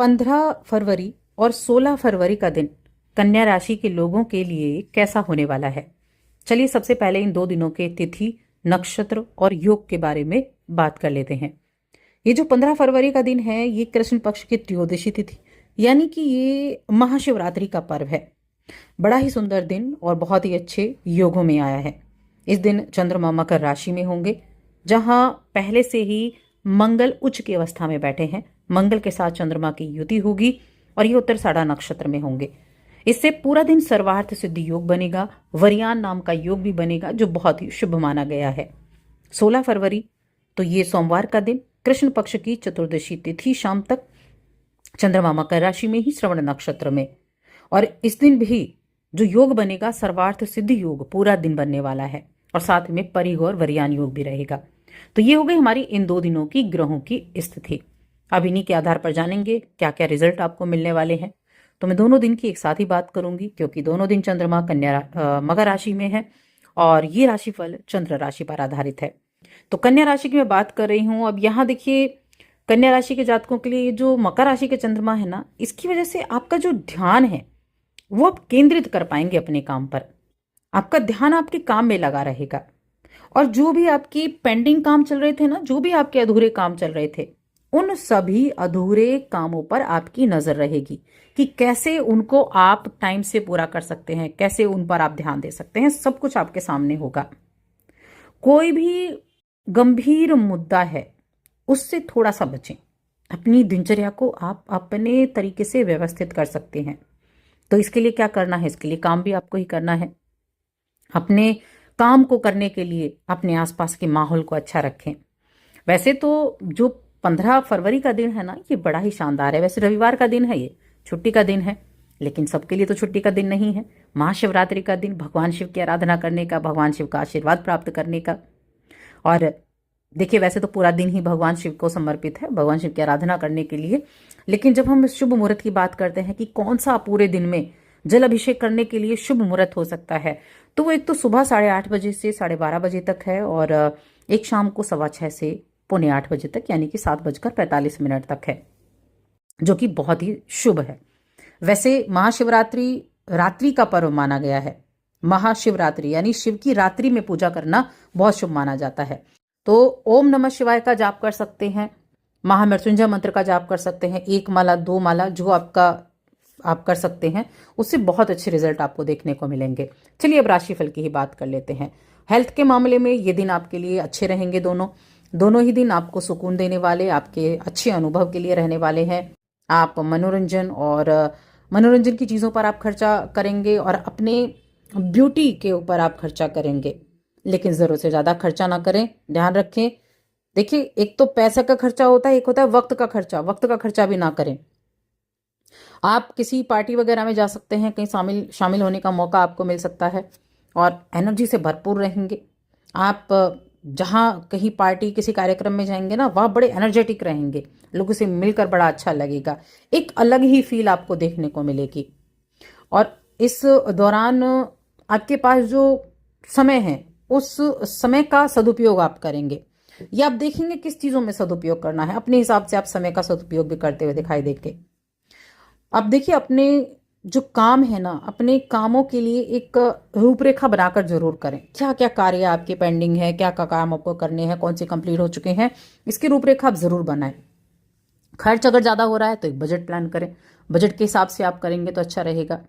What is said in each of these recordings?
15 फरवरी और 16 फरवरी का दिन कन्या राशि के लोगों के लिए कैसा होने वाला है। चलिए सबसे पहले इन 2 दिनों के तिथि, नक्षत्र और योग के बारे में बात कर लेते हैं। ये जो 15 फरवरी का दिन है, ये कृष्ण पक्ष की त्रयोदशी तिथि यानी कि ये महाशिवरात्रि का पर्व है। बड़ा ही सुंदर दिन और बहुत ही अच्छे योगों में आया है। इस दिन चंद्रमा मकर राशि में होंगे, जहां पहले से ही मंगल उच्च की अवस्था में बैठे हैं। मंगल के साथ चंद्रमा की युति होगी और ये उत्तराषाढ़ा नक्षत्र में होंगे। इससे पूरा दिन सर्वार्थ सिद्धि योग बनेगा। वरियान नाम का योग भी बनेगा, जो बहुत ही शुभ माना गया है। 16 फरवरी तो ये सोमवार का दिन, कृष्ण पक्ष की चतुर्दशी तिथि शाम तक, चंद्रमा मकर राशि में ही श्रवण नक्षत्र में। और इस दिन भी जो योग बनेगा, सर्वार्थ सिद्धि योग पूरा दिन बनने वाला है और साथ में परिग और वरियान योग भी रहेगा। तो ये हो गई हमारी इन 2 दिनों की ग्रहों की स्थिति। अब इन्हीं के आधार पर जानेंगे क्या क्या रिजल्ट आपको मिलने वाले हैं। तो मैं दोनों दिन की एक साथ ही बात करूंगी, क्योंकि दोनों दिन चंद्रमा मकर राशि में है और ये राशिफल चंद्र राशि पर आधारित है। तो कन्या राशि की मैं बात कर रही हूं। अब यहाँ देखिए, कन्या राशि के जातकों के लिए जो मकर राशि के चंद्रमा है ना, इसकी वजह से आपका जो ध्यान है वो आप केंद्रित कर पाएंगे अपने काम पर। आपका ध्यान आपके काम में लगा रहेगा और जो भी आपकी पेंडिंग काम चल रहे थे ना, जो भी आपके अधूरे काम चल रहे थे, उन सभी अधूरे कामों पर आपकी नजर रहेगी कि कैसे उनको आप टाइम से पूरा कर सकते हैं, कैसे उन पर आप ध्यान दे सकते हैं। सब कुछ आपके सामने होगा। कोई भी गंभीर मुद्दा है उससे थोड़ा सा बचें। अपनी दिनचर्या को आप अपने तरीके से व्यवस्थित कर सकते हैं। तो इसके लिए क्या करना है? इसके लिए काम भी आपको ही करना है। अपने काम को करने के लिए अपने आसपास के माहौल को अच्छा रखें। वैसे तो जो 15 फरवरी का दिन है ना, ये बड़ा ही शानदार है। वैसे रविवार का दिन है, ये छुट्टी का दिन है, लेकिन सबके लिए तो छुट्टी का दिन नहीं है। महाशिवरात्रि का दिन, भगवान शिव की आराधना करने का, भगवान शिव का आशीर्वाद प्राप्त करने का। और देखिए, वैसे तो पूरा दिन ही भगवान शिव को समर्पित है, भगवान शिव की आराधना करने के लिए। लेकिन जब हम शुभ मुहूर्त की बात करते हैं कि कौन सा पूरे दिन में जल अभिषेक करने के लिए शुभ मुहूर्त हो सकता है, तो वो एक तो सुबह 8:30 बजे से 12:30 बजे तक है और एक शाम को 6:15 से 7:45 बजे तक, यानी कि 7:45 तक है, जो कि बहुत ही शुभ है। वैसे महाशिवरात्रि रात्रि का पर्व माना गया है। महाशिवरात्रि यानी शिव की रात्रि में पूजा करना बहुत शुभ माना जाता है। तो ओम नमः शिवाय का जाप कर सकते हैं, महामृत्युंजय मंत्र का जाप कर सकते हैं, 1 माला 2 माला जो आप कर सकते हैं, उससे बहुत अच्छे रिजल्ट आपको देखने को मिलेंगे। चलिए अब राशिफल की ही बात कर लेते हैं। हेल्थ के मामले में ये दिन आपके लिए अच्छे रहेंगे। दोनों ही दिन आपको सुकून देने वाले, आपके अच्छे अनुभव के लिए रहने वाले हैं। आप मनोरंजन की चीज़ों पर आप खर्चा करेंगे और अपने ब्यूटी के ऊपर आप खर्चा करेंगे, लेकिन ज़रूरत से ज़्यादा खर्चा ना करें। ध्यान रखें। देखिए, एक तो पैसे का खर्चा होता है, एक होता है वक्त का खर्चा। वक्त का खर्चा भी ना करें। आप किसी पार्टी वगैरह में जा सकते हैं, कहीं शामिल होने का मौका आपको मिल सकता है और एनर्जी से भरपूर रहेंगे। आप जहाँ कहीं पार्टी किसी कार्यक्रम में जाएंगे ना, वहाँ बड़े एनर्जेटिक रहेंगे, लोगों से मिलकर बड़ा अच्छा लगेगा, एक अलग ही फील आपको देखने को मिलेगी। और इस दौरान आपके पास जो समय है, उस समय का सदुपयोग आप करेंगे। या आप देखेंगे किस चीज़ों में सदुपयोग करना है, अपने हिसाब से आप समय का सदुपयोग भी करते हुए दिखाई देंगे। अब देखिए, अपने जो काम है ना, अपने कामों के लिए एक रूपरेखा बनाकर जरूर करें। क्या क्या कार्य आपके पेंडिंग है, क्या क्या काम आपको करने हैं, कौन से कंप्लीट हो चुके हैं, इसकी रूपरेखा आप जरूर बनाएं। खर्च अगर ज़्यादा हो रहा है तो एक बजट प्लान करें। बजट के हिसाब से आप करेंगे तो अच्छा रहेगा।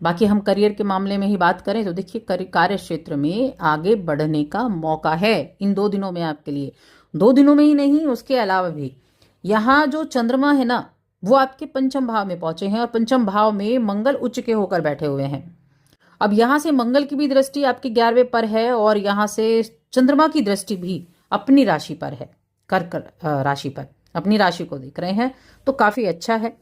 बाकी हम करियर के मामले में ही बात करें तो देखिए, कार्य क्षेत्र में आगे बढ़ने का मौका है इन 2 दिनों में आपके लिए। 2 दिनों में ही नहीं, उसके अलावा भी यहाँ जो चंद्रमा है ना, वो आपके पंचम भाव में पहुंचे हैं और पंचम भाव में मंगल उच्च के होकर बैठे हुए हैं। अब यहां से मंगल की भी दृष्टि आपके 11वें पर है और यहां से चंद्रमा की दृष्टि भी अपनी राशि पर है, कर्क राशि पर अपनी राशि को देख रहे हैं, तो काफी अच्छा है।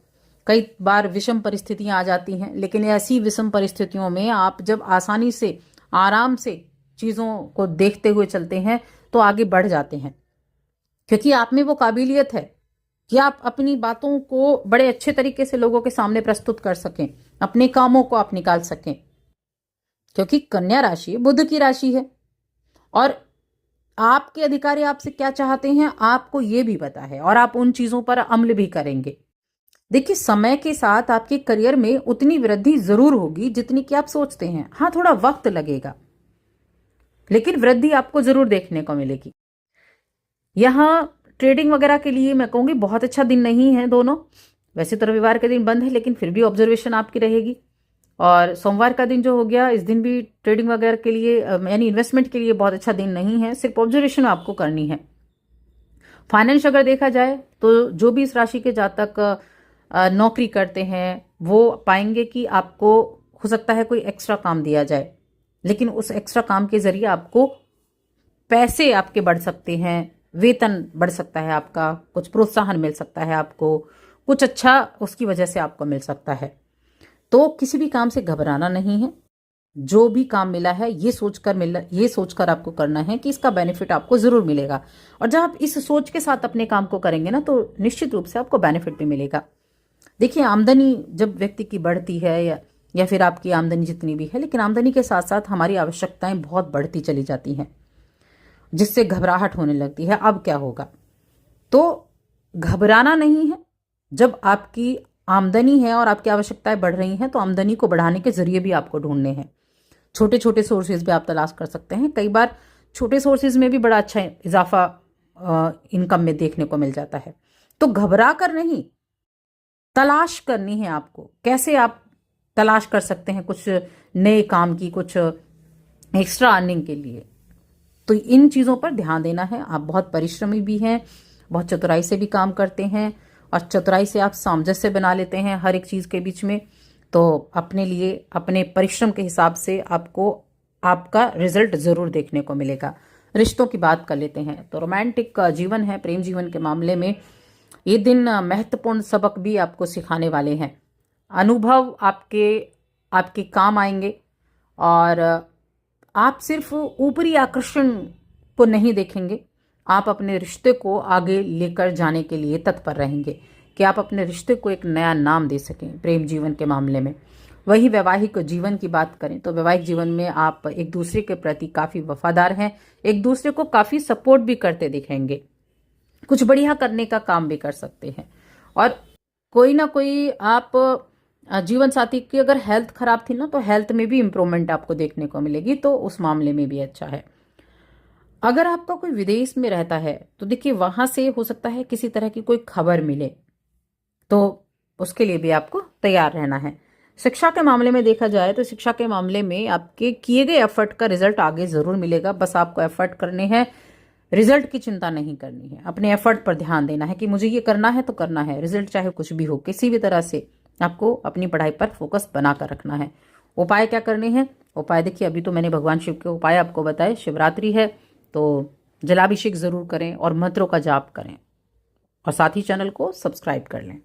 कई बार विषम परिस्थितियां आ जाती हैं, लेकिन ऐसी विषम परिस्थितियों में आप जब आसानी से, आराम से चीजों को देखते हुए चलते हैं तो आगे बढ़ जाते हैं, क्योंकि आप में वो काबिलियत है कि आप अपनी बातों को बड़े अच्छे तरीके से लोगों के सामने प्रस्तुत कर सकें, अपने कामों को आप निकाल सकें। क्योंकि कन्या राशि बुध की राशि है और आपके अधिकारी आपसे क्या चाहते हैं आपको ये भी पता है और आप उन चीजों पर अमल भी करेंगे। देखिए, समय के साथ आपके करियर में उतनी वृद्धि जरूर होगी जितनी कि आप सोचते हैं। हाँ, थोड़ा वक्त लगेगा, लेकिन वृद्धि आपको जरूर देखने को मिलेगी। यहाँ ट्रेडिंग वगैरह के लिए मैं कहूंगी बहुत अच्छा दिन नहीं है दोनों। वैसे तो रविवार के दिन बंद है, लेकिन फिर भी ऑब्जर्वेशन आपकी रहेगी। और सोमवार का दिन जो हो गया, इस दिन भी ट्रेडिंग वगैरह के लिए यानी इन्वेस्टमेंट के लिए बहुत अच्छा दिन नहीं है, सिर्फ ऑब्जर्वेशन आपको करनी है। फाइनेंस अगर देखा जाए तो जो भी इस राशि के जातक नौकरी करते हैं वो पाएंगे कि आपको हो सकता है कोई एक्स्ट्रा काम दिया जाए, लेकिन उस एक्स्ट्रा काम के जरिए आपको पैसे आपके बढ़ सकते हैं, वेतन बढ़ सकता है आपका, कुछ प्रोत्साहन मिल सकता है आपको, कुछ अच्छा उसकी वजह से आपको मिल सकता है। तो किसी भी काम से घबराना नहीं है। जो भी काम मिला है ये सोचकर आपको करना है कि इसका बेनिफिट आपको जरूर मिलेगा। और जब आप इस सोच के साथ अपने काम को करेंगे ना, तो निश्चित रूप से आपको बेनिफिट भी मिलेगा। देखिए, आमदनी जब व्यक्ति की बढ़ती है या फिर आपकी आमदनी जितनी भी है, लेकिन आमदनी के साथ साथ हमारी आवश्यकताएं बहुत बढ़ती चली जाती हैं, जिससे घबराहट होने लगती है, अब क्या होगा। तो घबराना नहीं है। जब आपकी आमदनी है और आपकी आवश्यकताएं बढ़ रही हैं, तो आमदनी को बढ़ाने के जरिए भी आपको ढूंढने हैं। छोटे छोटे सोर्सेज भी आप तलाश कर सकते हैं। कई बार छोटे सोर्सेज में भी बड़ा अच्छा इजाफा इनकम में देखने को मिल जाता है। तो घबरा कर नहीं, तलाश करनी है आपको। कैसे आप तलाश कर सकते हैं कुछ नए काम की, कुछ एक्स्ट्रा अर्निंग के लिए। तो इन चीज़ों पर ध्यान देना है। आप बहुत परिश्रमी भी हैं, बहुत चतुराई से भी काम करते हैं, और चतुराई से आप सामंजस्य बना लेते हैं हर एक चीज़ के बीच में। तो अपने लिए, अपने परिश्रम के हिसाब से आपको आपका रिजल्ट जरूर देखने को मिलेगा। रिश्तों की बात कर लेते हैं तो रोमांटिक जीवन है, प्रेम जीवन के मामले में ये दिन महत्वपूर्ण सबक भी आपको सिखाने वाले हैं। अनुभव आपके काम आएंगे, और आप सिर्फ ऊपरी आकर्षण को नहीं देखेंगे, आप अपने रिश्ते को आगे लेकर जाने के लिए तत्पर रहेंगे कि आप अपने रिश्ते को एक नया नाम दे सकें प्रेम जीवन के मामले में। वही वैवाहिक जीवन की बात करें तो वैवाहिक जीवन में आप एक दूसरे के प्रति काफी वफादार हैं, एक दूसरे को काफी सपोर्ट भी करते दिखेंगे, कुछ बढ़िया करने का काम भी कर सकते हैं। और कोई ना कोई आप जीवन साथी की अगर हेल्थ खराब थी ना, तो हेल्थ में भी इंप्रूवमेंट आपको देखने को मिलेगी, तो उस मामले में भी अच्छा है। अगर आपका कोई विदेश में रहता है तो देखिए, वहां से हो सकता है किसी तरह की कोई खबर मिले, तो उसके लिए भी आपको तैयार रहना है। शिक्षा के मामले में देखा जाए तो शिक्षा के मामले में आपके किए गए एफर्ट का रिजल्ट आगे जरूर मिलेगा। बस आपको एफर्ट करने हैं, रिजल्ट की चिंता नहीं करनी है। अपने एफर्ट पर ध्यान देना है कि मुझे ये करना है तो करना है, रिजल्ट चाहे कुछ भी हो। किसी भी तरह से आपको अपनी पढ़ाई पर फोकस बनाकर रखना है। उपाय क्या करने हैं? उपाय देखिए, अभी तो मैंने भगवान शिव के उपाय आपको बताए। शिवरात्रि है तो जलाभिषेक जरूर करें और मंत्रों का जाप करें, और साथ ही चैनल को सब्सक्राइब कर लें।